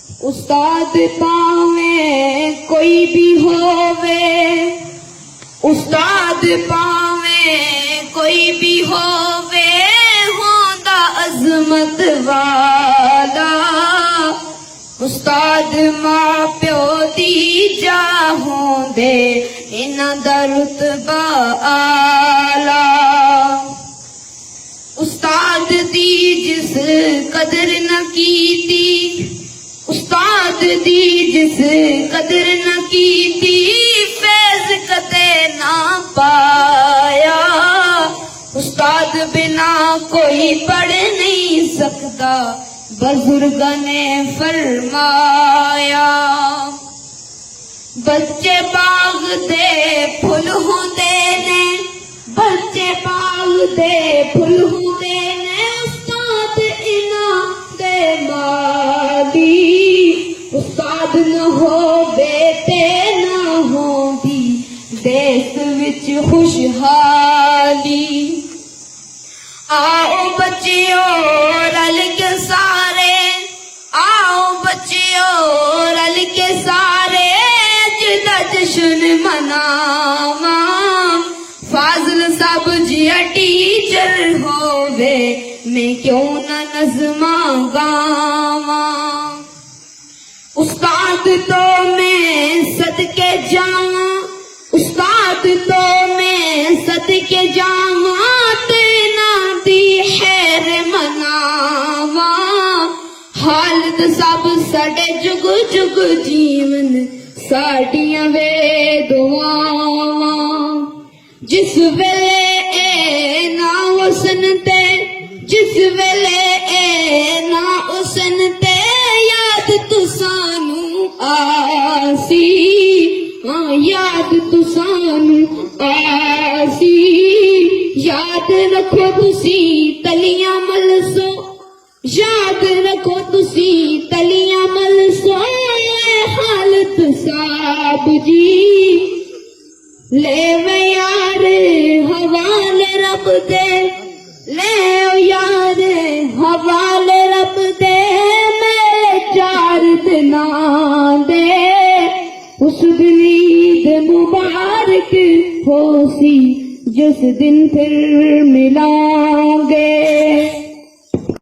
उस्ताद पावे कोई भी होवे, उस्ताद पावे कोई भी होवे, होंदा अजमत वाला। उस्ताद मां प्यो दी जा होंदे, इन्हां दा रुतबा आला। उस्ताद दी जिस कदर न कीती, उस्ताद दी जिस कदर न कीती, फैज कदे ना पाया। उस्ताद बिना कोई पढ़ नहीं सकता, बुजुर्गां ने फरमाया। बच्चे बाग दे फुल होंदे ने, बच्चे बाग दे फुल होंदे ने, उस्ताद इन्हां दे माली। उस्ताद न होवे ते न होंदी देश विच खुशहाली। आओ बच्चियों रल के सारे, आओ बच्चियों रल के सारे, जिदा जश्न मनावा। फाजिल साहब जिया टीचर होवे, मैं क्यों न नज़्मां गावा। उस्ताद तो मैं सदके जावां, उस्ताद तो मैं सदके जावां, तेना दी खैर मनावा। हालत सब साडे जुग जुग जीवन, साडियां वे दुआवां। जिस वेले ए ना हुसन ते, जिस वेले ए ना हुसन ते, याद तुसानू आसी। हाँ याद तुसानू आसी। याद रखो तुसी तलियां मलसो, याद रखो तुसी तलियां मलसो। हालत साहब जी ले वे यार हवाले रब दे, ले यार हवाले रब दे, मेरे 4 दिनां दे। उस दिन ईद मुबारक होसी, जिस दिन फिर मिलांगे।